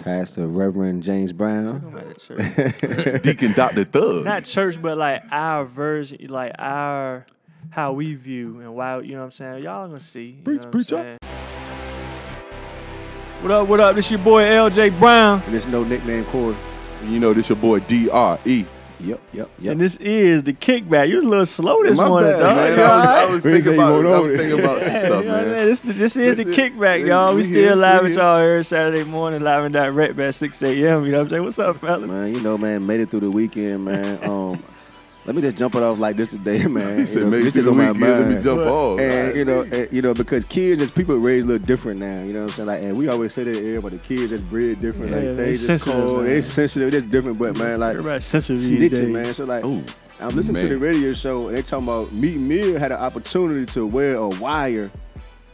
Pastor Reverend James Brown. I'm at the church. Deacon Dr. Thug. Not church, but like our version, like our how we view and why, you know what I'm saying? Y'all gonna see. Preach up. What up? This your boy LJ Brown. And there's no nickname Corey. You know this your boy DRE. Yep. And this is the Kickback. You was a little slow this My morning, bad, dog. man. You all I right? was thinking about some stuff, You know what I man. mean? This is the Kickback, y'all. We still live with y'all here Saturday morning, live and direct at 6 a.m. You know what I'm saying? What's up, fellas? Man, you know, man, made it through the weekend, man. Let me just jump it off like this today, man. He said, make it to the weekend, let me jump off. And, you know, because kids, just people raised a little different now, you know what I'm saying? Like, and we always say that here, but the kids just bred different. Yeah, like, they just sensitive, cold, man. they sensitive, it's different, but, man, like, Everybody's sensitive these days. snitching, man. So, like, Ooh, I'm listening to the radio show, and they talking about Meek Mill had an opportunity to wear a wire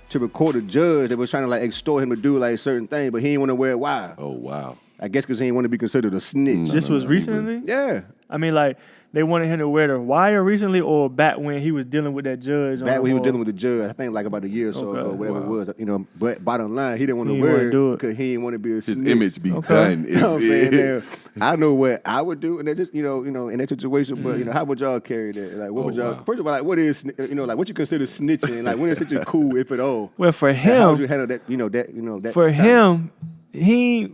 to record a judge that was trying to, like, extort him to do, like, certain things, but he didn't want to wear a wire. Oh, wow. I guess because he didn't want to be considered a snitch. This was recently? Yeah. I mean, like, they wanted him to wear the wire recently or back when he was dealing with that judge? Back when he was dealing with the judge, I think like about a year or so ago, whatever it was. You know, but bottom line, he didn't want to wear it because he didn't want to be a snitch. His image be done. You know what I'm saying? I know what I would do, and that just you know, in that situation. But you know, how would y'all carry that? Like, what would y'all? Wow. First of all, like, what is like what you consider snitching? Like, when is snitching cool, if at all? Well, for him, how would you handle that? That for time? him, he.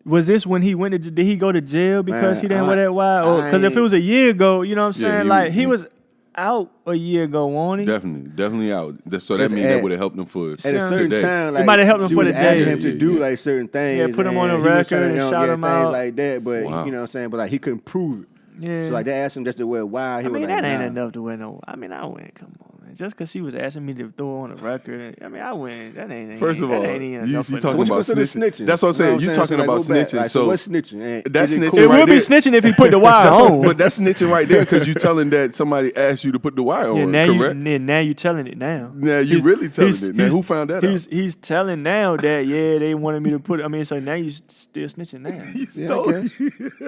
Was this when he went to? Did he go to jail because he didn't wear that wire? Because if it was a year ago, you know what I'm saying? He was out a year ago, wasn't he? Definitely out. So that means that would have helped him for at a certain today. time. Like, it might have helped him for the day. Him to do like certain things. Yeah, put him on the record and shout him out like that. But you know what I'm saying? But like he couldn't prove it. Yeah. So like they asked him just to wear a wire. He was like, that ain't enough to wear no. I mean, I win. Come on, man. Just because she was asking me to throw on the record, I mean, I win. That ain't. First of all, So you what talking you about consider snitching? That's what I'm saying. You talking about snitching. Right, so what's snitching? That's snitching. It would be snitching if he put the wire on. But that's snitching right there because you telling that somebody asked you to put the wire on. Correct. Now you telling it now. Now you really telling it. Now who found that out? He's telling now that they wanted me to put. I mean, so now you still snitching now. You stole it.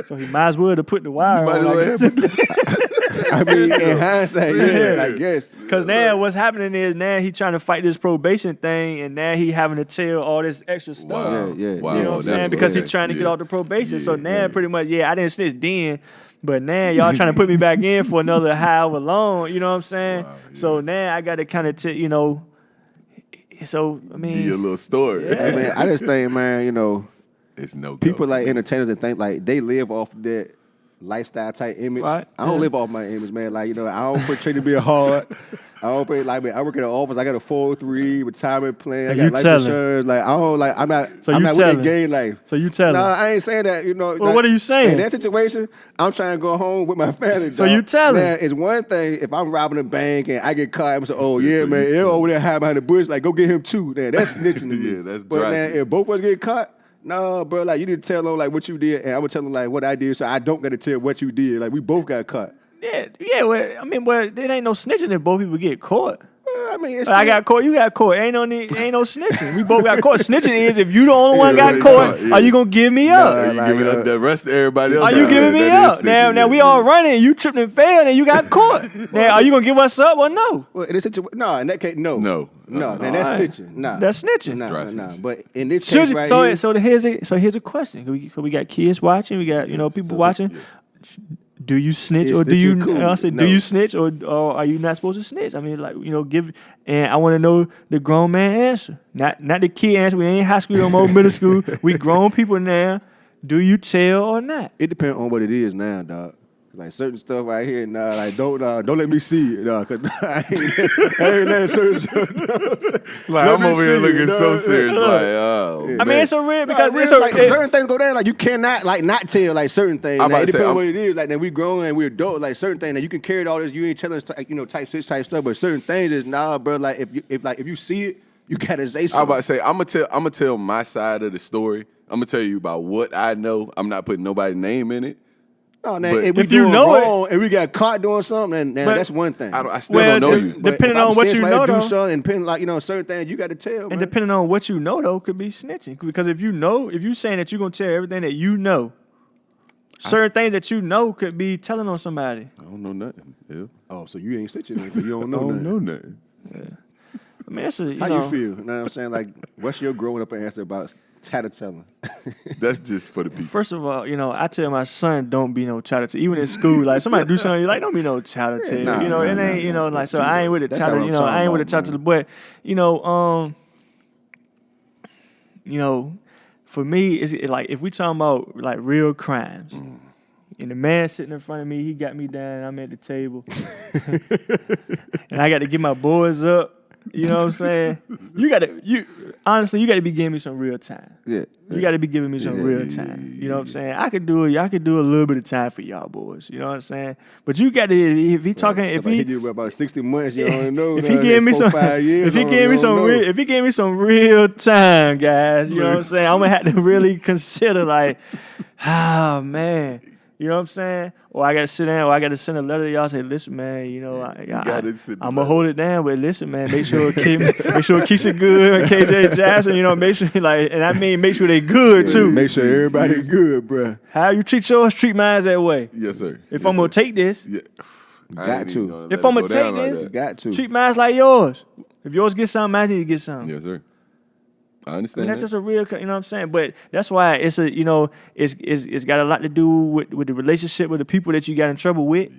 So he might as well to put the wire on. I mean, in hindsight, yeah, I guess. Because now what's happening is now he trying to fight this probation thing, and now he having to tell all this extra stuff. Wow. Yeah. Wow. You know what I'm saying? Because he's trying to get off the probation. So now pretty much, I didn't snitch then, but now y'all trying to put me back in for another however long. You know what I'm saying? Wow, So now I got to kind of, so, I mean. Give you a little story. I mean, I just think, man, It's no people like entertainers and think like they live off that lifestyle type image. Right. I don't live off my image, man. Like, I don't portray to be a hard. I don't pay like, man, I work in the office. I got a 403 retirement plan. I got life insurance. Like, I don't like. I'm not. So I'm you not with that gay life. So you telling? Nah, I ain't saying that. Well, like, what are you saying? In that situation, I'm trying to go home with my family. So you telling? Man, it's one thing if I'm robbing a bank and I get caught. I'm saying, oh yeah, man, they're over there hiding behind the bush. Like, go get him too. Man, that's snitching. To me. Yeah, that's But dry man, snitching. if both of us get caught. No, bro, like you need to tell them like what you did, and I would tell them like what I did, so I don't got to tell what you did. Like we both got caught. Yeah. Well, I mean, there ain't no snitching if both people get caught. I mean, I got caught, you got caught. Ain't no snitching. We both got caught. Snitching is if you the only one got caught, are you gonna give me up? You giving up the rest of everybody else? Are you giving me up? Now we all running. You tripped and failed, and you got caught. Now, are you gonna give us up or no? Well, in this situation, no. In that case, no. No. Man, that's snitching. Nah, that's snitching. Nah. But in this case, right so here, here's a question. We got kids watching. We got people watching. Yeah. Do you snitch or do snitching you? cool? I said, No. do you snitch or are you not supposed to snitch? I mean, like give. And I want to know the grown man answer, not the kid answer. We ain't high school no more, middle school. We grown people now. Do you tell or not? it depends on what it is now, dog. Like certain stuff right here, like don't let me see it, cause I ain't that certain stuff. Like I'm over here looking so serious, like I mean, it's a real because it's like certain things go down. Like you cannot like not tell like certain things. I'm Like, about it to say, depends on what it is. Like then we grown and we adult. Like certain things that you can carry all this. You ain't telling us type 6 type stuff. But certain things is bro. Like if you see it, you gotta say something. I'm about to say I'm gonna tell my side of the story. I'm gonna tell you about what I know. I'm not putting nobody's name in it. No, man, But if we if you doing know wrong and we got caught doing something, then that's one thing. I still don't know you. But Depending if I'm on what seeing you somebody know, do though. something, and depending certain things, you got to tell. And Man. depending on what you know, though, could be snitching. Because if you saying that you're gonna tell everything that you know, certain things that you know could be telling on somebody. I don't know nothing. Yeah. Oh, so you ain't snitching because you don't know I don't nothing. know nothing. I mean, that's How you feel? You know what I'm saying? Like, what's your growing up answer about tattleteller. That's just for the people. First of all, I tell my son don't be no tattletale. Even in school, like somebody do something, you like don't be no tattletale. Nah, it ain't nah. like so. I ain't with the That's what I'm tattle. I ain't with the talking tattletale. about, But for me, it's like if we talking about like real crimes. And the man sitting in front of me, he got me down, and I'm at the table. And I got to get my boys up. You know what I'm saying? Honestly, you got to be giving me some real time. Yeah. You got to be giving me some real time. You know what I'm saying? I could do a little bit of time for y'all boys. You know what I'm saying? But you got to, if he talking, if he hit you about 60 months, you don't know. If he give me some, 5 years, if he give me some real time, guys, you know what I'm saying? I'm gonna have to really consider like, oh man. You know what I'm saying? Or I got to sit down, or I got to send a letter to y'all say, listen, man, I'm going to hold it down, but listen, man, make sure it keeps it good. KJ Jackson, make sure, make sure they good, too. Make sure everybody's good, bro. How you treat yours, treat mine that way. Yes, sir. If I'm going to take this. Yeah. Got to. If I'm going to take this, you got to. treat mine like yours. If yours get something, mine need to get something. Yes, sir. I understand. That's just a real, you know what I'm saying? But that's why it's it's got a lot to do with the relationship with the people that you got in trouble with.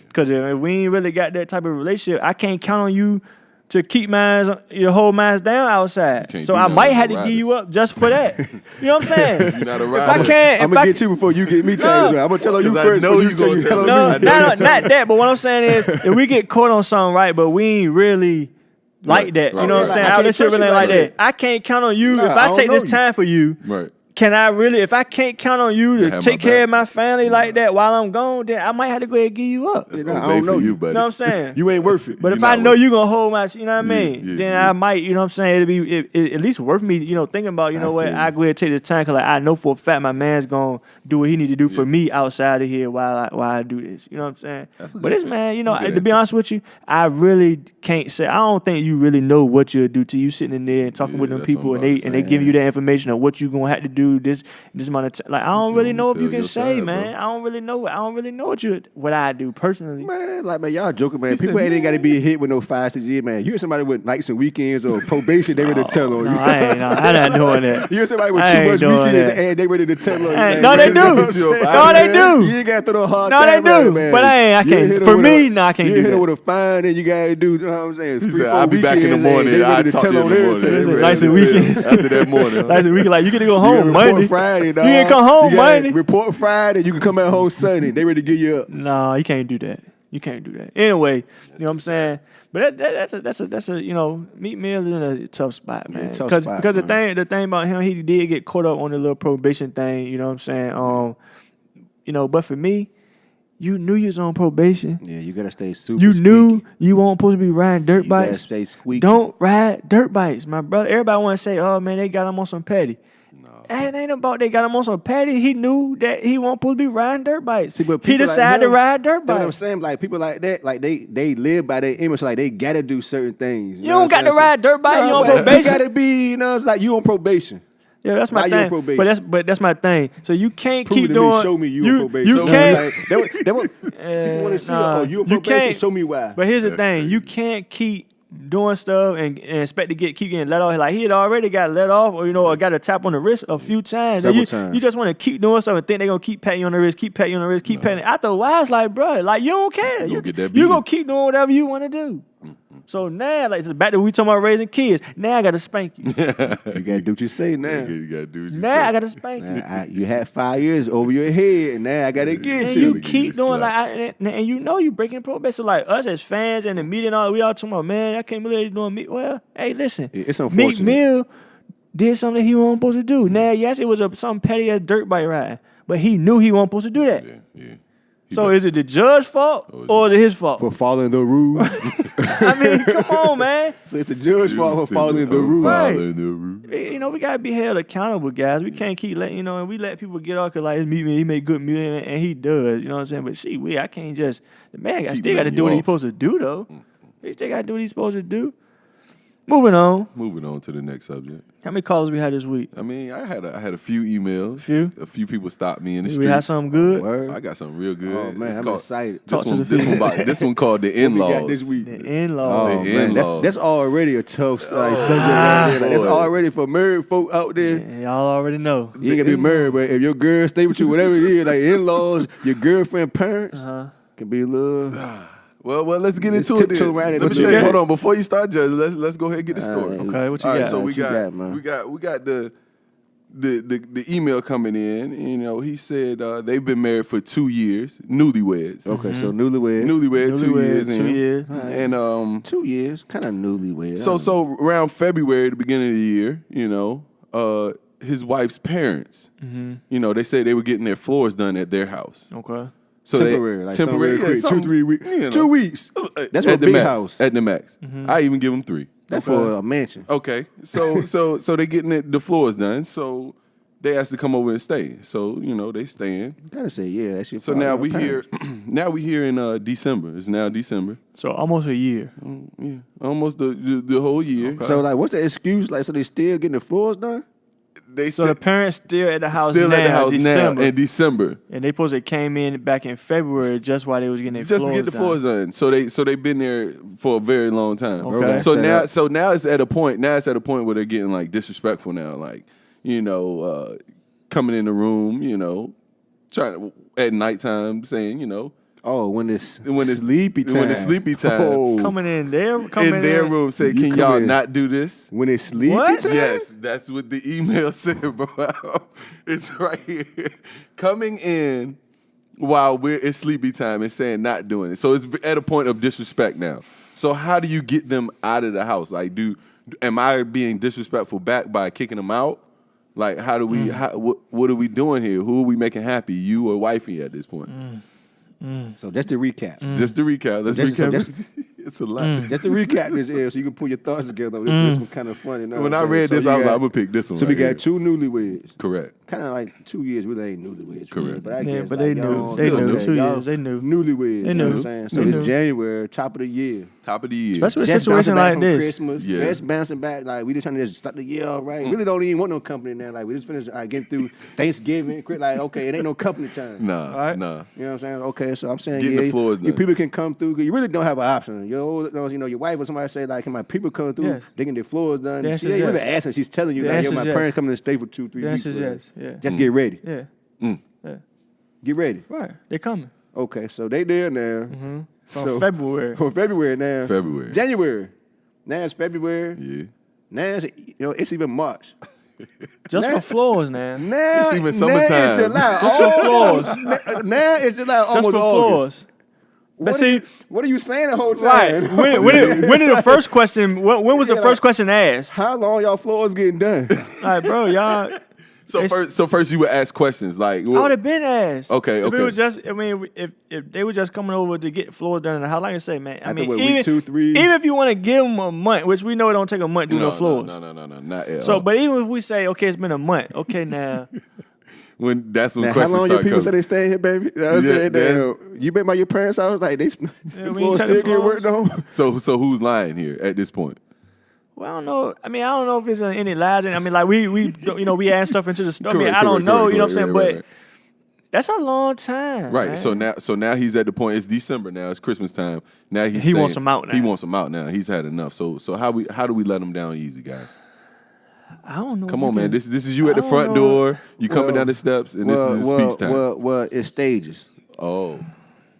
Because if we ain't really got that type of relationship, I can't count on you to keep hold mines down outside. So I might have to give you up just for that. You know what I'm saying? You're not a rider. I'm going to get you before you get me. I'm going to tell on you first. I know you going to tell me. No, not that. But what I'm saying is, if we get caught on something right, but we ain't really like that. You know what I'm saying? Our relationship really ain't like that. I can't count on you. If I take this time for you, right. Can I really, if I can't count on you to take care of my family like that while I'm gone, then I might have to go ahead and give you up. I don't know you, buddy. You know what I'm saying? You ain't worth it. But if I know you're going to hold my, you know what I mean? Then I might, you know what I'm saying? It'll be at least worth me, thinking about, I go ahead and take this time because I know for a fact my man's going to do what he need to do for me outside of here while I do this. You know what I'm saying? But it's, man, to be honest with you, I really can't say, I don't think you really know what you'll do till you sitting in there and talking with them people and they give you that information of what you're going to have to do, this amount of time. Like, I don't really know if you can say, man. I don't really know what I do personally. Man, y'all joking, man. People ain't got to be hit with no 5-6 years, man. You hear somebody with nights and weekends or probation, they ready to tell on you. I'm not doing that. You hear somebody with too much weekends and they ready to tell on you. No, they do. No, they do. You ain't got to throw a hard time. No, they do. Man. But I can't. For me, I can't do that. You hit it with a fine and you got to do, you know what I'm saying? He said, I'll be back in the morning. I'll talk to you in the morning. Nights and weekends. After that morning. Nights and weekends. Like, you get to go home Monday. Friday, dog. You can come home Monday. Report Friday. You can come at home Sunday. They ready to give you up. No, you can't do that. You can't do that. Anyway, you know what I'm saying? But that's a Meek Mill is in a tough spot, man. Because the thing about him, he did get caught up on the little probation thing. You know what I'm saying? But for me, you knew you was on probation. Yeah, you gotta stay super. You knew you weren't supposed to be riding dirt bikes. You gotta stay squeaky. Don't ride dirt bikes, my brother. Everybody want to say, "Oh man, they got him on some petty." It ain't about they got him on some petty. He knew that he wasn't supposed to be riding dirt bikes. See, but he decided to ride dirt bikes. What I'm saying, like people like that, like they live by their image. Like they gotta do certain things. You don't got to ride dirt bike. You on probation. You gotta be, it's like you on probation. Yeah, that's my thing. But that's my thing. So you can't keep doing. Show me you on probation. You can't. People want to see. You on probation? Show me why. But here's the thing: you can't keep doing stuff and expect to keep getting let off. Like he had already got let off, or got a tap on the wrist a few times. Several times. You just want to keep doing stuff and think they're gonna keep patting you on the wrist, keep patting you on the wrist, keep patting. After a while, it's like, bro, like you don't care. You gonna keep doing whatever you want to do. So now, like, back to we talking about raising kids. Now I gotta spank you. You gotta do what you say now. You gotta do what you say. Now I gotta spank you. You had 5 years over your head, and now I gotta get you. You keep doing and you breaking probation. So like us as fans and the media and all, we all talking about, man, I can't believe they're doing me. Well, hey, listen, it's unfortunate. Meek Mill did something he wasn't supposed to do. Now, yes, it was some petty ass dirt bike ride, but he knew he wasn't supposed to do that. Yeah. So is it the judge's fault or is it his fault? For following the rules. I mean, come on, man. So it's the judge's fault for following the rules. Right. We gotta be held accountable, guys. We can't keep letting, and we let people get off because like he made good music and he does, you know what I'm saying? But I can't just, the man still got to do what he's supposed to do though. He still got to do what he's supposed to do. Moving on to the next subject. How many callers we had this week? I mean, I had a few emails. A few people stopped me in the Did streets. we have something good? Word. I got something real good. Oh man, It's I'm called- excited. This one called the in-laws. We got this week. The in-laws. Oh The man, in-laws. that's already a tough subject right there. Like, that's boy. already for married folk out there. Yeah, y'all already know. You ain't gonna be married, but if your girl stay with you, whatever it is, like in-laws, your girlfriend parents, can be a little. Well, let's get Let's into it. tiptoe Then. around it. Let me What you tell you, got? hold on, before you start judging, let's go ahead and get the story. Okay, what you All right, got? so What we you got, got, man? we got the email coming in. You know, he said they've been married for 2 years, newlyweds. Okay, so newlywed. Newlywed, 2 years 2 in. years. And 2 years, kind of newlywed. so around February, the beginning of the year, you know, his wife's parents, you know, they said they were getting their floors done at their house. Okay. So temporary, like temporary, quick, 2, 3 weeks. you know. 2 weeks. That's at what the big max, house. At the max. I even give them 3. That's for a mansion. Okay, so they getting the floors done. So they asked to come over and stay. So you know they staying. You gotta say, yeah, that's your So problem. now we here. Now we here in December. It's now December. So almost a year. Yeah, almost the whole year. So like, what's the excuse? Like, so they still getting the floors done? They So the parents still at the house still now, at the house December. now in December. And they supposed to came in back in February just while they was getting their Just floors to get the done. floors done. So they been there for a very long time. Okay. So now it's at a point. Now it's at a point where they're getting like disrespectful now. Like you know, coming in the room. You know, trying at nighttime saying you know. Oh, when it's sleepy time. When it's sleepy time. Oh, Coming in there. In their room, say, You "Can come y'all in. not do this?" when it's sleepy What? time. Yes, that's what the email said, bro. It's right here. Coming in while it's sleepy time and saying not doing it. So it's at a point of disrespect now. So how do you get them out of the house? Like, am I being disrespectful back by kicking them out? Like, how do we? What are we doing here? Who are we making happy? You or wifey at this point? So just to recap. Just to recap. Let's recap. It's a lot. Just to recap this here, so you can put your thoughts together. This was kind of funny. When I read this, I was like, I'm gonna pick this one. So we right here. got 2 newlyweds. Correct. Kind of like 2 years. Really ain't newlyweds. Correct. But I Yeah, guess but like they knew. y'all- They knew. okay, 2 y'all years. They knew. Newlyweds. They You know knew. what I'm saying? So They it's knew. January, top of the year. Top of the year. Especially with a Just situation bouncing back like from this. Christmas. Yeah. Just bouncing back. Like, we just trying to just start the year off right. Really don't even want no company now. Like, we just finished getting through Thanksgiving. Like, okay, it ain't no company time. Nah. All right. Nah. You know what I'm saying? Okay, so I'm saying, Getting yeah, the floors you done. people can come through. 'Cause you really don't have an option. You know, your wife or somebody say, like, can my people come through? Yes. They can get floors done. The She answer ain't is really yes. asking. She's telling you, The like, yo, answer my is yes. parents coming to stay for 2-3 The weeks. answer is bro. yes. Yeah. Just get ready. Yeah. Yeah. Get ready. Right. They coming. Okay, so they there now. From So- February. For February now. February. January. Now it's February. Yeah. Now it's, it's even March. Just for floors now. Now It's even Now summertime. it's July. Just for floors. Now it's July, Just almost for August. floors. But What, see, what are you saying the whole right. time? When did the first question, when was the Yeah, first like- question asked? How long y'all floors getting done? Like, bro, y'all, So first you would ask questions like, I would have been asked. Okay, If it okay. was just, I mean, if they were just coming over to get floors done in the house, like I say, man, I After mean, what, even, week 2, 3? even if you want to give them a month, which we know it don't take a month to do no floors. No, not at So, all. but even if we say, okay, it's been a month, okay, now, That's when Now, how questions long your start people say coming. they stay here, baby? You know what I'm Yeah, saying? that's- You been by your parents' house? Like, they we floors ain't check still the get worked on? So who's lying here at this point? well, I don't know. I mean, I don't know if it's any lies. I mean, like we add stuff into the stuff. I mean, Correct, I don't correct, know. correct, You know what I'm saying? correct, But that's a long time. Right. man. So now he's at the point. It's December now. It's Christmas time. Now He saying- wants them out now. He wants them out now. He's had enough. So how do we let him down easy, guys? I don't know. Come if on, we man. can- This is you at the I don't front know. door. You coming Well, down the steps, and this is speech time. Well, it's stages. Oh,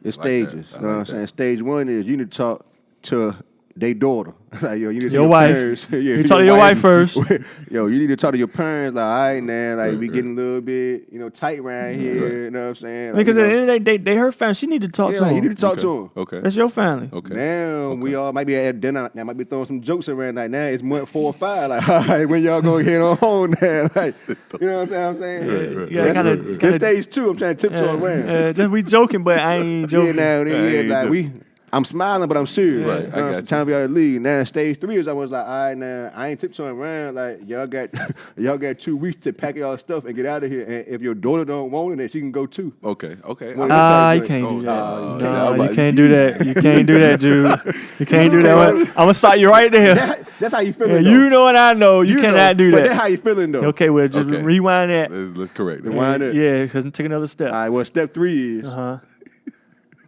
It's I like that. stages. I You know what I'm like saying? that. Stage 1 is you need to talk to their daughter. Like, yo, you need to Your your wife. parents. Yeah, You talk to your wife first. Yo, you need to talk to your parents. Like, all right, now, like, Right, we right. getting a little bit, tight around here. You know what I'm saying? Like, Because you at know, the end of the day, they her family. She need to talk yeah, to like, you him. need to talk okay. to them. Okay. That's your family. Okay. Now we all might be at dinner. Now might be throwing some jokes around. Like now it's month 4 or 5. Like all right, when y'all gonna get on home now? Like you know what I'm saying? Right. Yeah, That's- kinda- That's stage 2. I'm trying to tiptoe around. Just we joking, but I ain't Yeah, joking. now Yeah, yeah, like just- we I'm smiling, but I'm serious. Right, I got you. Time for y'all to leave. Now stage 3 is I was like, all right, now I ain't tiptoeing around. Like y'all got 2 weeks to pack y'all stuff and get out of here. And if your daughter don't want it, then she can go too. Okay. Well, You can't do that. no. No, you can't do that. You can't do that, dude. You can't do that. I'm gonna stop you right there. That's how you Yeah, feeling. though. you know and I know you cannot do But that. that's how you feeling though. Okay, well, just Okay. rewind that. Let's correct it. Rewind it. Yeah, because take another step. All right. Well, step 3 is. Uh-huh.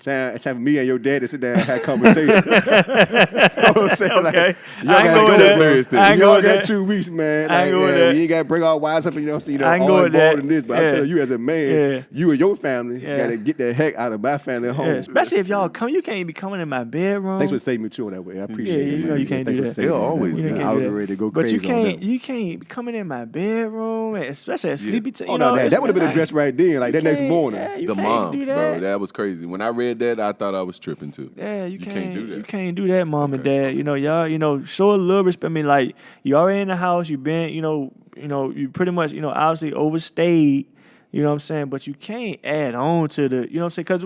It's time for me and your dad to sit down and have a conversation. You know what I'm saying? Okay. Y'all I ain't gotta go go with there. that. I ain't go Y'all with got that. 2 weeks, man. I ain't go with that. We ain't got to bring our wives up, I ain't all go with involved that. in this. But Yeah. I'm telling you, as a man, Yeah. you and your family Yeah. got to get the heck out of my family home. Yeah, especially if y'all come, you can't be coming in my bedroom. Thanks for saving me too on that way. I appreciate it. you know man. you can't Thanks do for that. saving They'll me, man. always You do that. can't I do was that. ready to go But crazy you can't, on that. you can't be coming in my bedroom, especially at sleepy time. Oh, no, that would have been addressed right then, like that next morning. Yeah, you The can't mom, do bro, that. that was crazy. When I read that, I thought I was tripping too. Yeah, you can't do that. You can't do that, mom and Okay. dad. You know, y'all, show a little respect. I mean, like, you already in the house. You been, you pretty much, obviously overstayed. You know what I'm saying? But you can't add on to the, you know what I'm saying? Because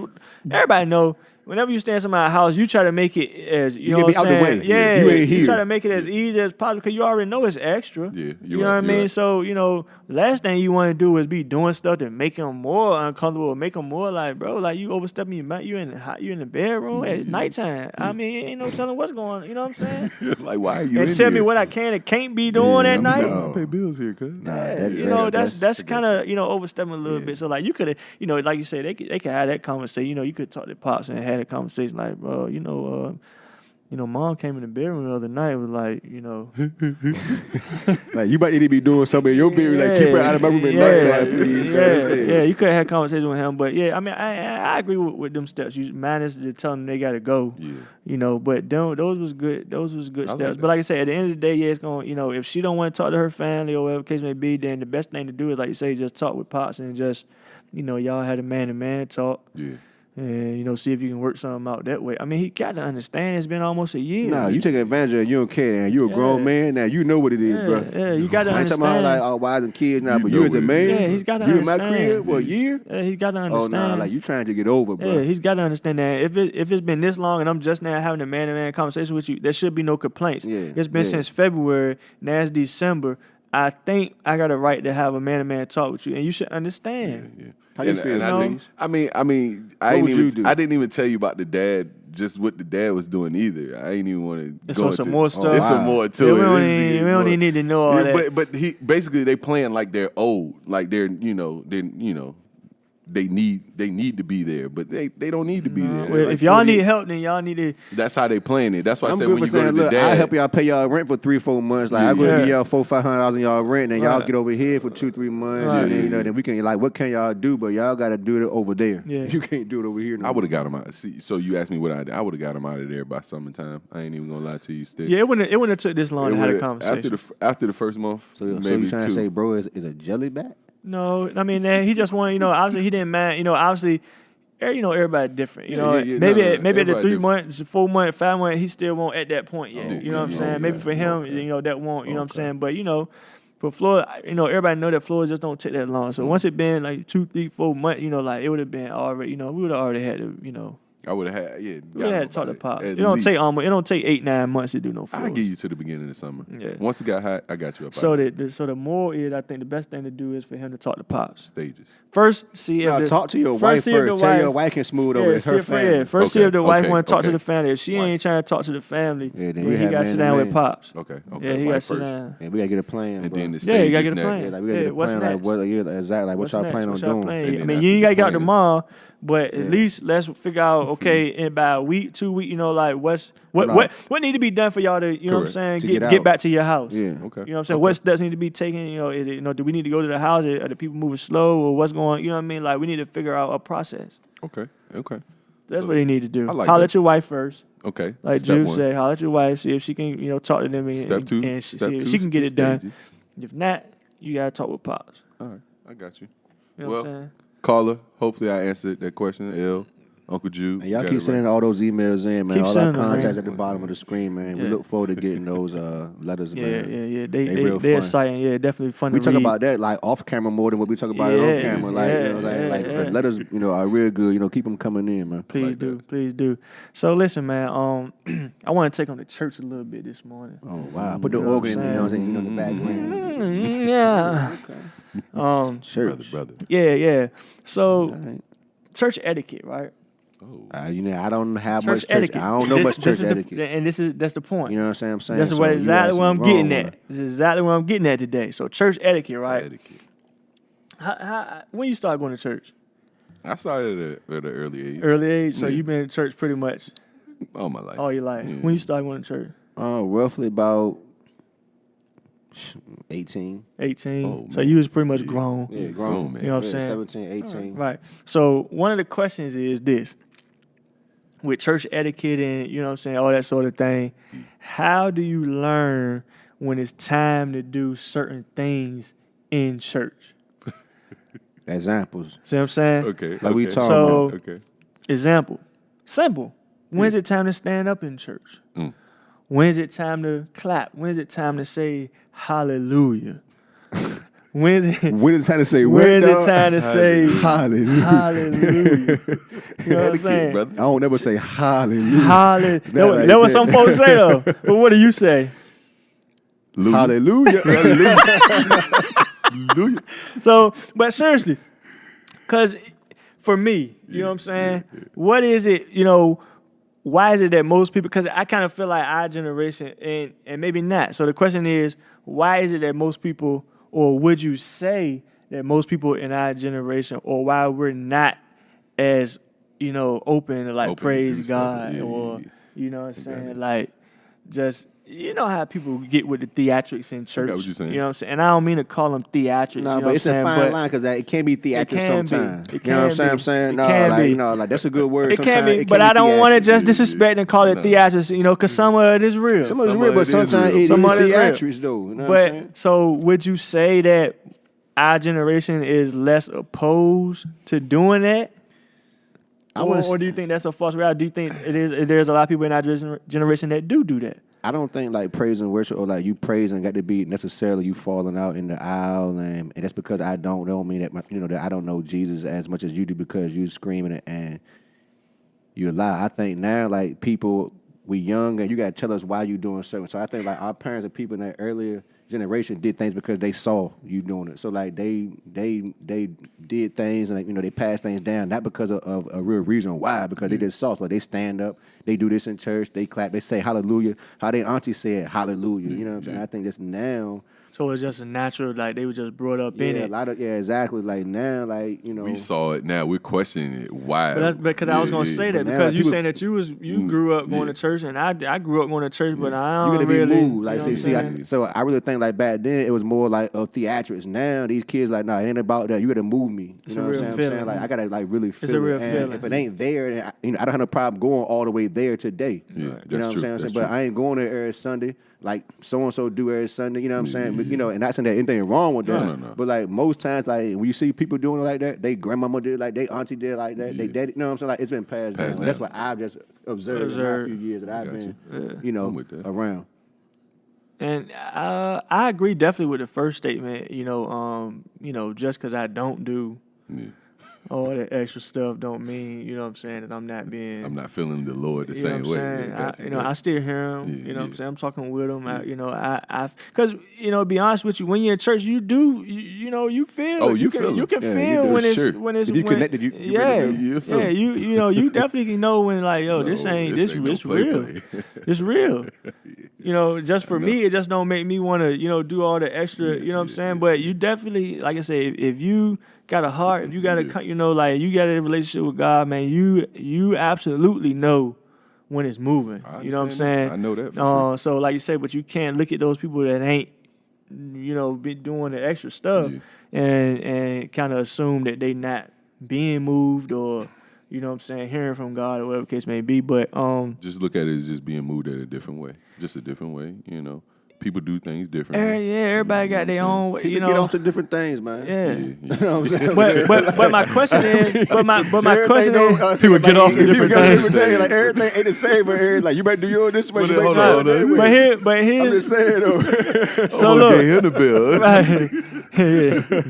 everybody know, whenever you stay in somebody's house, you try to make it as, you know get what me I'm out the saying? way. Yeah, You ain't you here. try to make it as easy as possible because you already know it's extra. Yeah, you know what I mean? right. So, last thing you want to do is be doing stuff to make them more uncomfortable, or make them more like, bro, like you overstepping your mind. You in the bedroom. It's nighttime. I mean, ain't no telling what's going on. You know what I'm saying? Like, why are you And in tell me here? what I can and can't be doing at night. no. I pay bills here, cuz. Nah, That's kind of overstepping a little bit. So like you could have like you said they could have that conversation. You could talk to pops and have a conversation like, bro, mom came in the bedroom the other night was like, Like you might need to be doing something in your bedroom, like keep her out of my room at nighttime, please. yeah, you could have had a conversation with him, but yeah, I mean, I agree with them steps. You minus to tell them they got to go, but those was good. Those was good I like steps. that. But like I said, at the end of the day, yeah, it's going. If she don't want to talk to her family or whatever the case may be, then the best thing to do is like you say, just talk with pops and just, y'all had a man-to-man talk. Yeah. And see if you can work something out that way. I mean, he got to understand. It's been almost a year. Nah, you taking advantage of it. You don't care. And you a grown man now. You know what it is, bro. Yeah, you got to I ain't talking understand. about like all wives and kids now, You but know you as a what it man, is. Yeah, he's gotta you in my understand. crib for a year. Yeah, he's got to Oh understand. nah, like you trying to get over, bro. Yeah, he's got to understand that if it's been this long and I'm just now having a man-to-man conversation with you, there should be no complaints. Yeah, It's been yeah. since February. Now it's December. I think I got a right to have a man-to-man talk with you, and you should understand. Yeah. How you feel? I think, I would you do? I didn't even tell you about the dad, just what the dad was doing either. I ain't even want to It's go on into some more stuff. It's some wow. more to Yeah, it. we don't This even- nigga we don't more- even need to know all that. But he basically they playing like they're old, like they're they need to be there, but they don't need to be there. Well, Like if y'all 40 need help, then y'all need to. that's how they playing it. That's why I I'm said good when for you go to saying, the look, dad, I help y'all pay y'all rent for 3-4 months. Like I go Yeah. give y'all $400-500 in y'all rent, and y'all Right. get over here for 2-3 months, Right. and then then we can like, what can y'all do? But y'all got to do it over there. Yeah. You can't do it over here. No I would have got him out. See, so you asked me what I did. I would have got him out of there by summertime. I ain't even gonna lie to you, Stick. Yeah, it wouldn't have took this long to have a would've- conversation. after the first month, So maybe you trying two. to say, bro, is a jelly back? No, I mean he just wanted, obviously he didn't mind, obviously, everybody different, Yeah, maybe no, at the everybody 3 months, 4 months, 5 months, he still won't at that point yet. Oh, You know what I'm yeah, saying? yeah, Maybe for him, okay. that won't. You know what I'm Okay. saying? But for Floyd, everybody know that Floyd just don't take that long. So once it been like 2, 3, 4 months, like it would have been already, we would have already had to, I would have had, we would have had to talk to about Pop. At It don't least. take 8-9 months to do no Floyd. I'll give you to the beginning of the summer. Yeah. Once it got hot, I got you up. So out the more is, I think the best thing to do is for him to talk to Pops. stages. First, see if Now, the, talk to your first wife see if the first. Tell wife- your wife can smooth over. It's see her if, family. first see Okay, if the wife okay, want to talk to okay. the family. If she ain't trying to talk to the family, Yeah, then then we he have got to sit down man to with man. Pops. Okay. Yeah, he got to wife sit first. down. And we gotta get a plan, And bro. then the Yeah, you stages gotta get a next. plan. Yeah, like we gotta Yeah, get a what's plan. Like next? what? Yeah, exactly. Like what What's y'all next? plan on What y'all doing? plan? And I then mean, after you ain't got to the get out plan- tomorrow, but at Yeah. least let's figure out. Okay, in about a week, 2 weeks, like what Nah. what need to be done for y'all to you know what I'm Correct. saying To get get get out. back to your house. Yeah. Okay. You know what I'm saying? Okay. What steps need to be taken? Is it do we need to go to the house? Are the people moving slow or what's going? You know what I mean? Like we need to figure out a process. Okay. That's So, what they need to do. I like Holler that. at your wife first. Okay. Like Step Jude one. said, holler at your wife, see if she can, talk to them and, Step two. and Step see if two. she can get it done. stages. If not, you gotta talk with Pops. All right. I got you. You know Well, what I'm saying? Caller, hopefully I answered that question. L. Uncle Jew. And y'all got keep it sending all those emails in, man. Keep All our sending them, contacts man. at the bottom of the screen, man. We Yeah. look forward to getting those letters, man. Yeah. They real They're fun. exciting. Yeah, definitely fun We to talk read. about that like off camera more than what we talk about it on Yeah, camera. Like, you know, yeah. the letters, you know, are real good. You know, keep them coming in, man. Please do. So listen, man. I want to take on the church a little bit this morning. Oh wow, put the You know what organ, I'm you know what I'm saying, in the background. Yeah. Church. brother. Yeah. So All right. church etiquette, right? Oh, You know, I don't have Church much church. etiquette. I don't know much This church is etiquette. and that's the point. You know what I'm saying? That's So what you exactly asking what I'm the getting wrong at. one. This is exactly what I'm getting at today. So church etiquette, right? etiquette. When you start going to church? I started at an early age. Early age. So Yeah. you've been in church pretty much All my life. all your life. Yeah. When you start going to church? Roughly about 18. 18. Oh, So man. you was pretty much grown. Yeah, Grown, grown. man. You know what I'm Yeah, saying? 17, 18. Right. So one of the questions is this. With church etiquette and, you know what I'm saying, all that sort of thing, how do you learn when it's time to do certain things in church? Examples. See what I'm saying? Okay. Like we okay. talking So- about. Okay. Example. Simple. When's it time to stand up in church? Mm. When's it time to clap? When's it time to say hallelujah? When's it When is it time to say When's dog? it time to say Hallelujah. hallelujah? You know what I'm Etiquette, saying? brother. I don't never say hallelujah. Hallelujah. like That what that. some folks say though. But what do you say? Hallelujah. Hallelujah. So, but seriously, because for me, you know what I'm saying? What is it, you know, why is it that most people, because I kind of feel like our generation, and maybe not. So the question is, why is it that most people, or would you say that most people in our generation, or why we're not as, you know, open to like Open to praise do stuff. God, Yeah, or, yeah. you know what I'm saying? it. Like, just, you know how people get with the theatrics in church. what you're saying. You know what I'm saying? And I don't mean to call them theatrics. No, you know but what it's I'm a saying? fine But line because it can be theatrical can be. sometimes. It You know what can I'm be. saying? It No, can like, be. you know, like that's a good word. It can Sometimes be, but I don't want to just Yeah, disrespect and call it No. theatrics, you know, because some of it is real. Some of it's Some real, of but it is sometimes real. it is Some of it is real. theatrics, though. You know what I'm saying? But so would you say that our generation is less opposed to doing that? Or do you think that's a false reality? Do you think there's a lot of people in our generation that do that? I don't think like praise and worship or like you praising got to be necessarily you falling out in the aisle, and that's because I don't mean that that I don't know Jesus as much as you do because you screaming it and you lie. I think now like people we young and you got to tell us why you doing certain. So I think like our parents and people in that earlier generation did things because they saw you doing it. So like they did things and they passed things down not because of a real reason why, because they just saw. So like, they stand up, they do this in church, they clap, they say hallelujah. How they auntie said hallelujah. You know what I'm saying? I think just now. So it's just a natural, like they were just brought up in it. Exactly. Like now, like We saw it now. We're questioning it. Why? But that's because I was gonna say that But now, because like, you people- saying that you grew up going to church and I grew up going to church, but I you don't gotta be really. moved. Like, you know what I'm saying? so I really think like back then it was more like of theatrics. Now these kids like, nah, it ain't about that. You gotta move me. It's You know a what real I'm feeling. saying? Like I gotta like really feel a real it. And feeling. if it ain't there, then I don't have no problem going all the way there today. Yeah, You know that's what I'm true. saying? That's But true. I ain't going there every Sunday. Like so and so do every Sunday. You know what I'm saying? But and not saying that anything wrong with that. No. But like most times, like when you see people doing it like that, they grandmama did it like they auntie did it like that. They daddy. You know what I'm saying? Like it's been passed down. Passed That's down. what I've just observed in my few years that I've Gotcha. been, I'm with that. around. And I agree definitely with the first statement. Just because I don't do Yeah. all that extra stuff don't mean, you know what I'm saying, that I'm not being. I'm not feeling the Lord the You know same what I'm way. saying? Yeah, gotcha, I gotcha. still hear him. Yeah, You know what I'm yeah. saying? I'm talking with him. Because to be honest with you, when you're in church, you do. You feel. Oh, it. you can, feel you it. can Yeah, feel you do. when it's Sure. when it's If you when, connected, you yeah, really do. You feel yeah. it. You definitely can know when like this No, ain't this this ain't no it's play, real. play. It's real. Just for me, it just don't make me want to do all the extra. You know what I'm saying? But you definitely, like I say, if you got a heart, if you got a you got a relationship with God, man, you absolutely know when it's moving. I You know what I'm understand saying? that. I know that for sure. So like you say, but you can't look at those people that ain't be doing the extra stuff and kind of assume that they not being moved or you know what I'm saying, hearing from God or whatever the case may be. But Just look at it as just being moved at a different way. Just a different way, people do things differently. Everybody got their own way, People get onto different things, man. Yeah. You know what I'm saying? But my question is, my question is, people get off to different things. Like everything ain't the same, but everything, like you better do yours this way. But You better hold do on, it that way. but I'm here's just saying though. so I'm gonna look, get him the bill. right,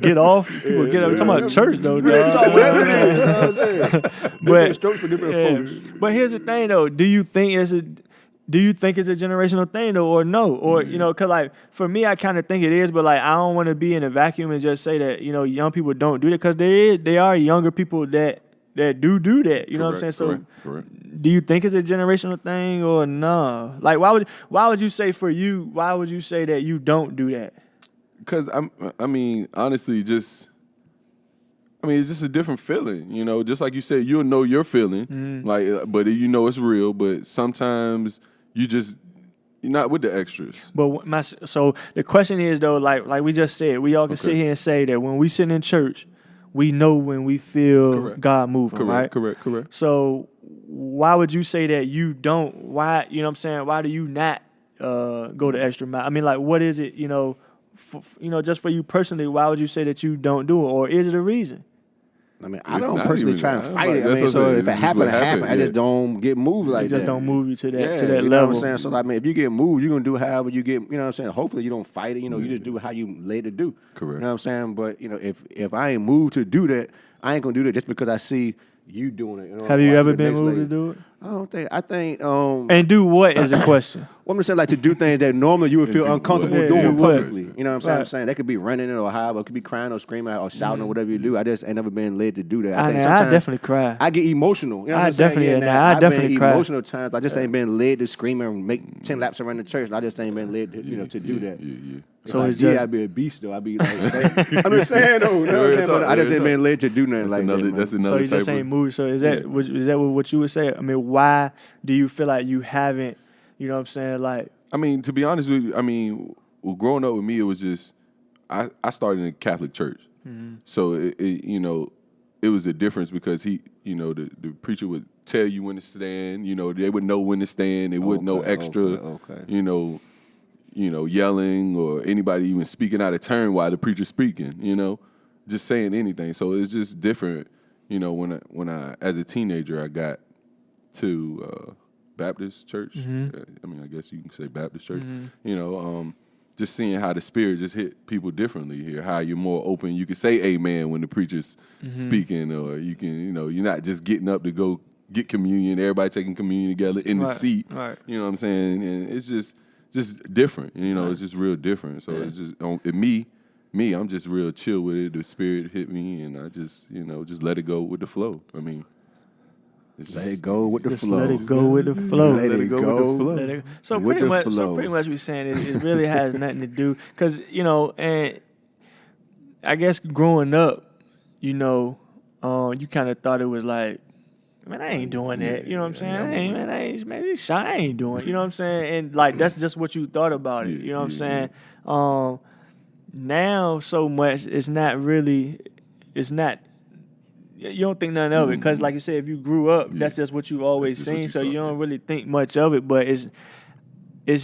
get off. People get up. We're talking about church though, Real talk, dog. whatever it is, you know what I'm saying? Different But strokes for different folks. but here's the thing though. Do you think it's a generational thing though, or no, or you know, cause like for me, I kind of think it is, but like I don't want to be in a vacuum and just say that young people don't do that, cause they are younger people that do that. You know what I'm saying? So Correct. do you think it's a generational thing or no? Like why would you say for you? Why would you say that you don't do that? Because honestly, it's just a different feeling, Just like you said, you'll know your feeling, but it's real. But sometimes you're not with the extras. But so the question is though, like we just said, we all can sit here and say that when we sit in church, we know when we feel God moving, right? Correct. So why would you say that you don't? Why, you know what I'm saying? Why do you not go the extra mile? I mean, like, what is it, just for you personally, why would you say that you don't do it? Or is it a reason? I mean, I don't personally try and fight it. I mean, so if it happen, I just don't get moved like that. Just don't move you to that you level. know what I'm saying? So I mean, if you get moved, you're gonna do however you get. You know what I'm saying? Hopefully you don't fight it. You just do how you laid to do. Correct. You know what I'm saying? But if I ain't moved to do that, I ain't gonna do that just because I see you doing it. Have you ever been moved to do it? I think. And do what is a question? Well, I'm just saying, like, to do things that normally you would feel uncomfortable doing what? publicly. You know what I'm saying? I'm saying that could be running it or however, it could be crying or screaming or shouting or whatever you do. I just ain't never been led to do that. I think I sometimes definitely cry. I get emotional. You know what I'm definitely, saying? I definitely been cry. emotional times. I just ain't been led to scream and make 10 laps around the church. I just ain't been led to, to do that. Yeah. So like, it's just, I'd be a beast though. I'd be like, I'm just saying though. You know what I'm saying? But I just ain't been led to do nothing like that. That's another so you type just ain't moved. So is that what you would say? I mean, why do you feel like you haven't? You know what I'm saying? Like, I mean, to be honest with you, growing up with me, it was just I started in a Catholic church, so it was a difference because the preacher would tell you when to stand. They would know when to stand. They wouldn't know extra. Yelling or anybody even speaking out of turn while the preacher's speaking. Just saying anything. So it's just different. When I as a teenager I got to Baptist church. I guess you can say Baptist church. Just seeing how the Spirit just hit people differently here. How you're more open. You can say amen when the preacher's speaking, or you can, you're not just getting up to go get communion. Everybody taking communion together in the seat. Right. You know what I'm saying? And it's just different. It's just real different. So it's just me. I'm just real chill with it. The Spirit hit me, and I just just let it go with the flow. I mean. Let it go with the flow. Let it go with the flow. Let it go with the flow. So pretty much we're saying it really has nothing to do because and I guess growing up, you kind of thought it was like, man, I ain't doing that. You know what I'm saying? I ain't doing it. You know what I'm saying? And like that's just what you thought about it. You know what I'm saying? Now so much it's not. You don't think nothing of it because, like you said, if you grew up, that's just what you always seen. So you don't really think much of it. But it's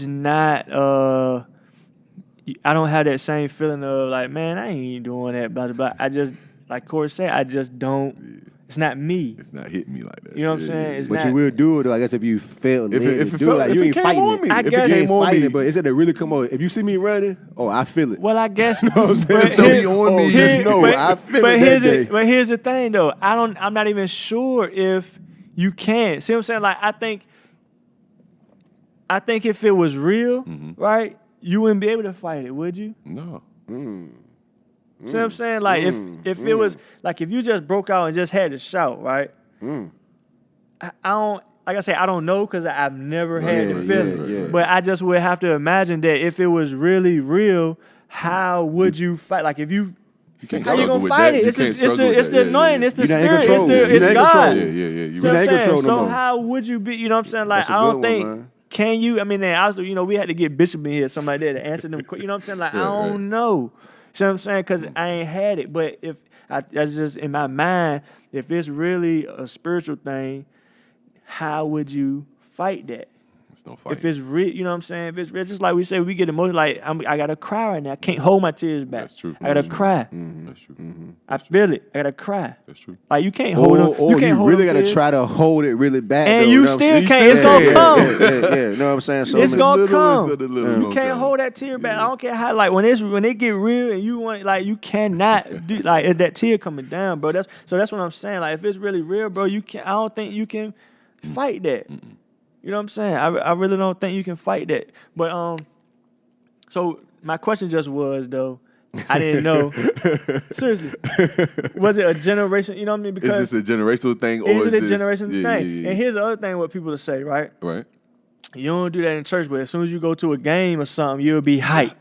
not. I don't have that same feeling of like, man, I ain't doing that. But I just, like Corey said, I just don't. Yeah. It's not me. It's not hitting me like that. You know what I'm saying? But you will do it though. I guess if you felt if it felt, like you ain't fighting it. I guess if it came on me, but is it to really come on? If you see me running, I feel it. Well, I guess. But I feel it. But here's the thing though. I'm not even sure if you can. See what I'm saying? Like I think if it was real, right, you wouldn't be able to fight it, would you? No. See what I'm saying? Like if it was like if you just broke out and just had to shout, right? I don't, like I say, I don't know because I've never had the feeling. But I just would have to imagine that if it was really real, how would you fight? Like if you how you gonna fight it? It's the anointing. It's the Spirit. It's God. Yeah. You're not in control. So how would you be? You know what I'm saying? Like I don't think. Can you? I mean, we had to get Bishop in here, somebody there to answer them. You know what I'm saying? Like I don't know. You know what I'm saying? Because I ain't had it. But if that's just in my mind, if it's really a spiritual thing, how would you fight that? It's no fight. If it's real, you know what I'm saying? If it's real, just like we say, we get emotional. Like I gotta cry right now. I can't hold my tears back. That's true. I gotta cry. That's true. I feel it. I gotta cry. That's true. Like you can't hold them. Or you hold really them gotta tears. try to hold it really back. And though, you know what I'm still saying? can't. You It's still gonna can't. come. You know what I'm saying? So It's gonna come. You You can't hold that tear back. I don't care how. Like when it get real and you want, like you cannot do like if that tear coming down, bro. That's what I'm saying. Like if it's really real, bro, you can. I don't think you can fight that. You know what I'm saying? I really don't think you can fight that. But so my question just was though, I didn't know. Seriously, was it a generation? You know what I mean? Because Is this a generational thing or is it a this, generational thing? Yeah. And here's the other thing: what people will say, right? Right. You don't do that in church, but as soon as you go to a game or something, you'll be hyped.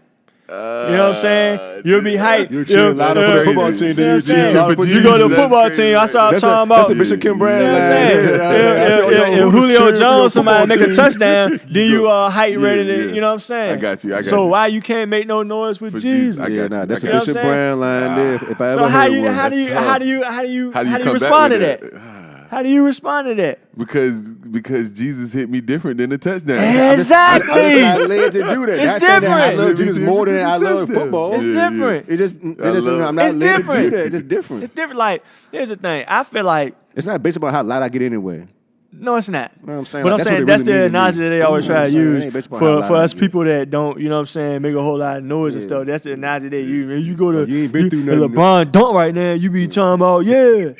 You know what I'm saying? You'll be hyped. You cheer louder for the football team than you cheer louder for You go to the Jesus. football That's team, I crazy. start talking That's about. a Bishop Kim You know Brand what I'm line. saying? If Julio Jones, somebody make a touchdown, then you hype ready to, you know what I'm saying? I got you. So why you can't make no noise with For Jesus? Jesus. I got you. That's a I got Bishop you. Brand line there. If I So ever how heard you one. how do you That's how tough. do you how do you How do you how do come you back respond to with that? that? How do you respond to that? Because Jesus hit me different than the touchdown. Exactly. I'm not led to do that. It's Not saying that I different. love Jesus more than I love football. It's Yeah, different. It's just I'm not It's led to different. do that. It's just different. It's different. Like, here's the thing. I feel like It's not based upon how loud I get anyway. no, it's not. You know what I'm saying? But Like, I'm saying that's that's what it really the mean to me. analogy that they always You know try what to I'm saying? It use ain't based upon how for loud I us get. people that don't, you know what I'm saying, make a whole lot of noise and Yeah. stuff. That's the analogy they use. When you go to You ain't been through if nothing. LeBron dunk right now, you be talking about, yeah.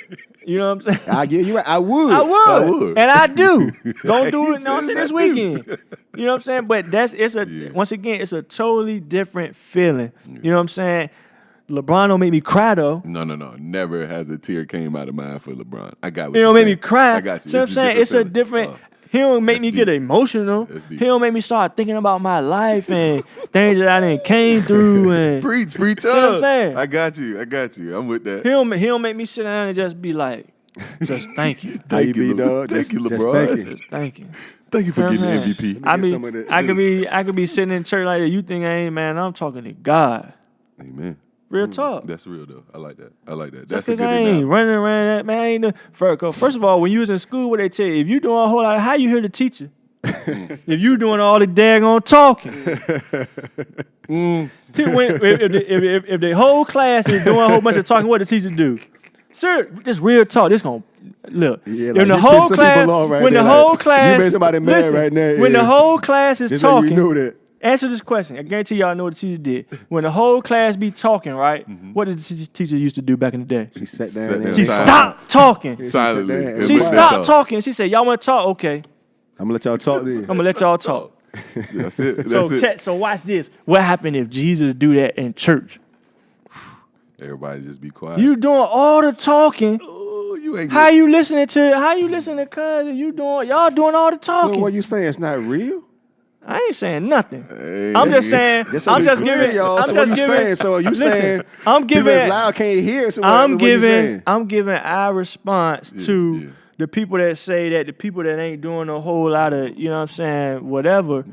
You know what I'm saying? Yeah, you're right. I would. I would. And I do. Don't He do it. No, I'm said saying I this do. weekend. You know what I'm saying? But once again, it's a totally different feeling. You know what I'm saying? LeBron don't make me cry though. No. Never has a tear came out of my eye for LeBron. I got what He you're don't make saying. me cry. I got you. See what I'm saying? It's a different. He don't make That's me get deep. emotional. That's deep. He don't make me start thinking about my life and things that I done came through. And Preach what I'm up. saying? I got you. I'm with that. he don't make me sit down and just be like, just thank you, How you Thank you, be, dog? Thank you, Just LeBron. thank you. just thank you. Thank you for You know getting what I'm the saying? MVP. I could be sitting in church like that. You think I ain't, man? I'm talking to God. Amen. Real talk. That's real though. I like that. Just That's a cause good I ain't analogy. running around that, man. I ain't first of all, when you was in school, what they tell you, if you doing a whole lot, how you hear the teacher? If you doing all the daggone talking. If the whole class is doing a whole bunch of talking, what the teacher do? Sir, this real talk. This gonna look. Yeah, When like, the you whole piss some class, people off right when the there, whole like, class, you made somebody mad listen, right now, when yeah. the whole class is Just so talking, you know that. answer this question. I guarantee y'all know what the teacher did. When the whole class be talking, right? What did the teacher used to do back in the day? She sat Sat down. down. and She Silent. stopped talking. Silently. She said that. And She let that stopped talk. talking. She said, "Y'all want to talk? Okay, I'm gonna let y'all talk then. I'm gonna let y'all talk." That's it. That's it. So watch this. What happened if Jesus do that in church? Everybody just be quiet. You doing all the talking. Oh, you ain't How you listening to cuz y'all doing all the So talking? what you saying? It's not real? I ain't saying nothing. Hey. I'm just saying. Just so I'm we just clear, giving. y'all. I'm So just what you giving. saying? So you listen, saying I'm people giving. that's loud can't hear? So I'm what you giving. saying? I'm giving our response to yeah. the people that say that the people that ain't doing a whole lot of, you know what I'm saying, whatever,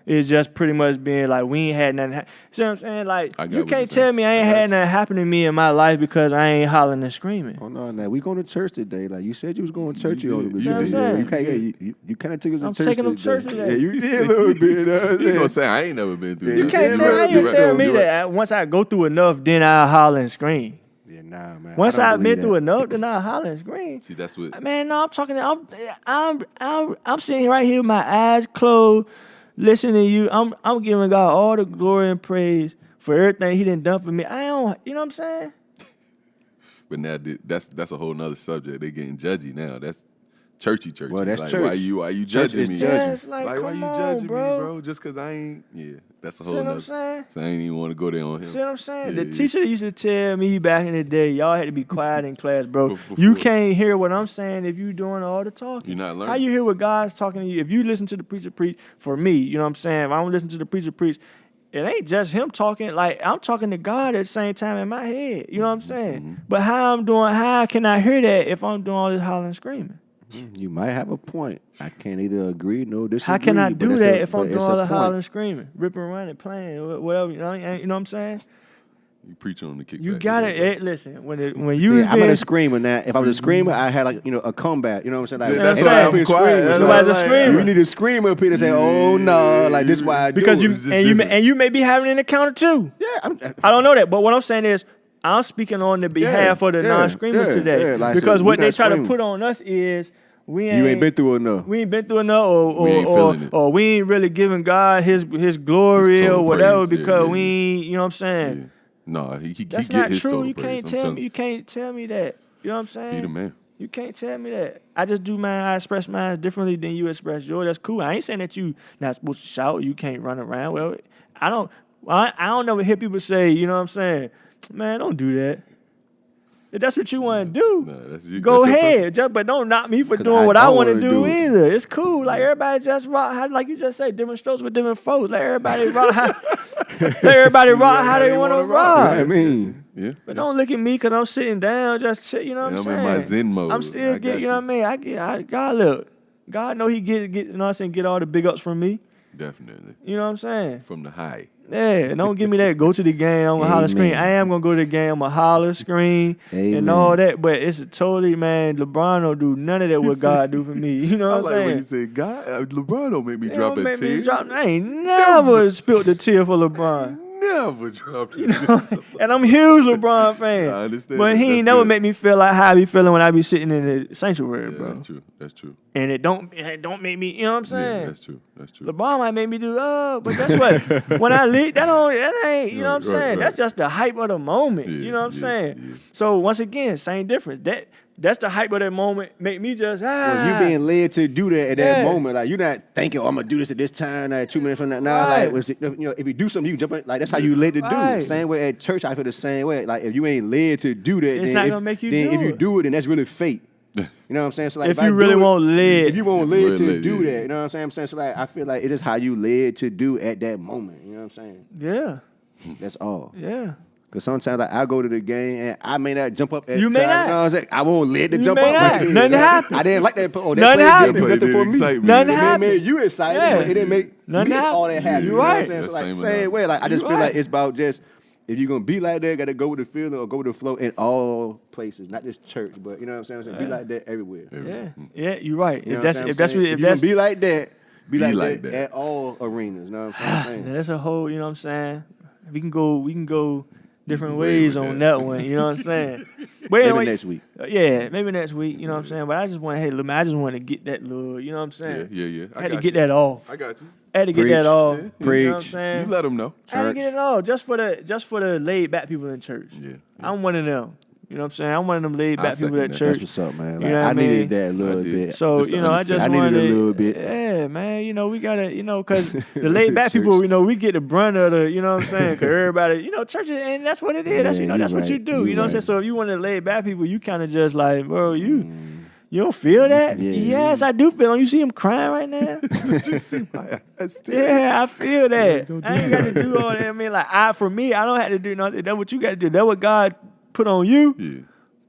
is just pretty much being like, we ain't had nothing. See what I'm saying? Like, I got you what you're can't saying. tell me I ain't had nothing happen to me in my life because I ain't hollering and screaming. Oh no, we going to church today. Like you said, you was going to church. You did. You You did. You can't. Yeah, you kind of took us to I'm church. taking them to today. church today. Yeah, you did a little bit. You gonna say I ain't never been through You that. Can't Yeah, tell how right, you you're tell right, me you're that once I go through enough, then I'll holler and scream. Yeah, nah, man. Once I don't I've been believe through that. enough, then I'll holler and scream. See, that's what. Man, no, I'm talking. I'm sitting right here with my eyes closed, listening to you. I'm giving God all the glory and praise for everything He done for me. I don't, you know what I'm saying? But now that's a whole nother subject. They getting judgy now. That's churchy. Well, that's like, church. Why you Church judging is me? judging. Yeah, it's like, why come you on, judging bro. me, bro? Just because I ain't. Yeah, that's a See whole what I'm nother. saying? So I ain't even want to go there on him. See what I'm saying? Yeah, The yeah. teacher used to tell me back in the day, y'all had to be quiet in class, bro. Before. You can't hear what I'm saying if you doing all the talking. You're not learning. How you hear what God's talking to you? If you listen to the preacher preach, for me, you know what I'm saying? If I don't listen to the preacher preach, it ain't just him talking. Like, I'm talking to God at the same time in my head. You know what I'm saying? But how can I hear that if I'm doing all this hollering and screaming? You might have a point. I can't either agree nor disagree. How can I but do it's that a- if but I'm doing it's all a the point. hollering and screaming, ripping, running, playing, whatever? You know what I'm saying? You preaching on the kickback. You got it. Listen, when you See, was I'm not being a screamer now. If I was a screamer, I had like a combat. You know what I'm saying? Like, That's what why I'm I'm quiet. That's Nobody's a why I'm screamer. You need to scream up here and say, "Oh no!" Like this is why I do because it. you It's just and you different. and you may be having an encounter too. Yeah, I don't know that, but what I'm saying is, I'm speaking on the behalf of the non-screamers today like, because so what we they not try to screaming. put on us is we You ain't been through enough. We ain't been through enough, We ain't feeling it. or we ain't really giving God his glory His total or whatever praise. because Yeah. we ain't, you know what I'm saying? Yeah. No, he That's get not his true. total You praise. can't I'm tell telling me. You can't tell me that. You know what I'm saying? He the man. You can't tell me that. I just do mine. I express mine differently than you express yours. That's cool. I ain't saying that you not supposed to shout. You can't run around. Well, I don't never hear people say, you know what I'm saying? Man, don't do that. If that's what you want to do, Nah, that's you. go that's your ahead. Just, but don't knock me for 'Cause doing I what I don't want to wanna do do it. either. It's cool. Like everybody just rock. How, like you just say, different strokes for different folks. Let everybody rock. Let everybody rock how they want to You know rock. what I mean? Yeah. But don't look at me because I'm sitting down, just chill, you know what And I'm I'm saying? in my Zen mode. I'm still I get, got you know what I mean? God look. God know he get, you know what I'm saying, get all the big ups from me. Definitely. You know what I'm saying? From the high. Yeah, don't give me that. Go to the game. I'm gonna holler, scream. Amen. I am gonna go to the game. I'm gonna holler, scream, and Amen. all that. But it's a totally, man. LeBron don't do none of that. What God do for me. You know I what like I'm when you saying? say, God, LeBron don't make me They drop don't a make me tear. drop. I ain't never spilled a tear for LeBron. Never dropped a tear. And I'm a huge LeBron fan. I understand But that. he ain't That's never good. make me feel like how I be feeling when I be sitting in the sanctuary, Yeah, bro. that's true. That's true. And it don't make me, you know what I'm saying? Yeah, that's true. That's true. LeBron might make me do, but guess what? When I leave, that ain't, you know what I'm Right, saying? right. That's just the hype of the moment. Yeah, You know what I'm yeah, saying? yeah. So once again, same difference. That's the hype of that moment. Make me just Well, you being led to do that at that Yeah. moment, like you're not thinking, "Oh, I'm gonna do this at this time." Like 2 minutes from now, Right. like if you do something, you jump in. Like that's how you led to do. Right. Same way at church, I feel the same way. Like if you ain't led to do that, It's then not if, gonna make you then do if you it. do it, then that's really fate. You know what I'm saying? So like If I you do really it- want led. if you want led Really to led, do yeah. that, you know what I'm saying? So like I feel like it's just how you led to do at that moment. You know what I'm saying? Yeah, That's all. yeah. Because sometimes like, I go to the game and I may not jump up at You may time, not. You know what I'm saying? I won't let to You jump may up. not. Like it is. Nothing happened. I didn't like that. Oh, that Nothing play happened. didn't do nothing for me. Excite me. Nothing It happened. made you excited, Yeah. but it didn't make Nothing me all that happened. happy. You're You know what I'm right. saying? So That like same same analogy. way. Like I just You're feel right. like it's about just if you're gonna be like that, gotta go with the feeling or go with the flow in all places, not just church, but you know what I'm saying? Be like that everywhere. Yeah, you're right. You know If what that's I'm if that's saying? what- if you gonna that's be like that, be Be like like that that. at all arenas. You know what I'm saying? that's a whole, you know what I'm saying? We can go different way ways with on that. that one, you know what I'm saying? But Maybe anyway, next week. Yeah, maybe next week, you know what I'm saying? But I just want to, hey, look, man, I just want to get that little, you know what I'm saying? Yeah. I had to get that off. I got you. I had to get Preach. that off. Yeah. You know what I'm Preach. saying? You let them know. I had to get it off just for the laid back people in church. Yeah. I'm one of them. You know what I'm saying? I'm one of them laid I back people second at that. church. That's what's up, man. You Like, know what I I mean? needed that a little I did. bit. So, Just to you know, I understand. just I needed wanted a little bit. Yeah, man, you know, we gotta, you know, because the laid back people, you know, we get the brunt of the, you know what I'm saying? Because everybody, you know, churches, and that's what it is. That's, you know, Yeah, that's you what you right. do. You You know what I'm saying? right. So if you want to laid back people, you kind of just like, bro, you don't feel that? Yeah. Yes, I do feel. Don't you see him crying right now? Just see my eyes. Yeah, I feel that. I ain't got to do all that. I mean, like, for me, I don't have to do nothing. That's what you got to do. That's what God put on you. Yeah.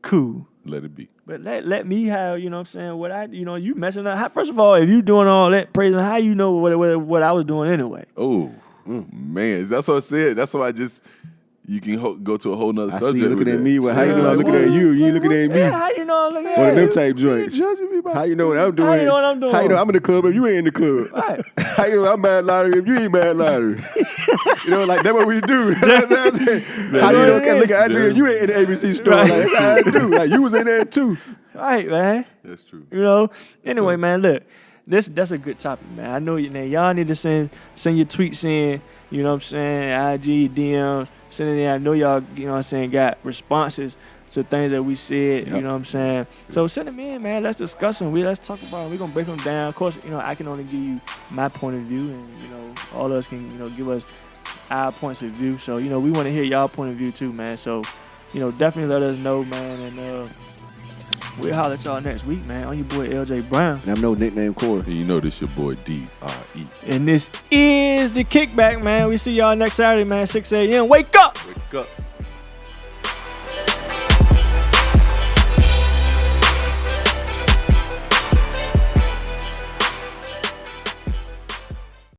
Cool. Let it be. But let me have, you know what I'm saying, what I, you know, you messing up. How, first of all, if you doing all that praising, how you know what I was doing anyway? Oh, man. That's what I said. That's why you can go to a whole nother I subject. see you looking with at that. me. Well, how you Yeah, know I'm like, looking what? at you? You ain't looking at me. Yeah, how you know I'm looking at One of them you? type joints. Judging me about How you know what I'm doing? How you know what I'm doing? How you know I'm in the club if you ain't in the club? Right. How you know I'm mad lottery if you ain't mad lottery? You know, like that's what we do. How you know can look at Andrew if you ain't in the ABC store? Right. Like, that's how I do. Like you was in there too. Right, man. That's true. You know. Anyway, man, look, that's a good topic, man. I know y'all need to send your tweets in. You know what I'm saying? IG, DMs, send it in. I know y'all, you know what I'm saying, got responses to things that we said. Yep. You know what I'm saying? So send them in, man. Let's discuss them. Let's talk about them. We're gonna break them down. Of course, you know, I can only give you my point of view, and you know, all of us can, you know, give us our points of view. So, you know, we want to hear y'all point of view too, man. So, you know, definitely let us know, man, and we'll holler at y'all next week, man, on your boy LJ Brown. And I'm no nickname Corey. And you know this your boy D.R.E. And this is the Kickback, man. We see y'all next Saturday, man, 6 a.m. Wake up! Wake up.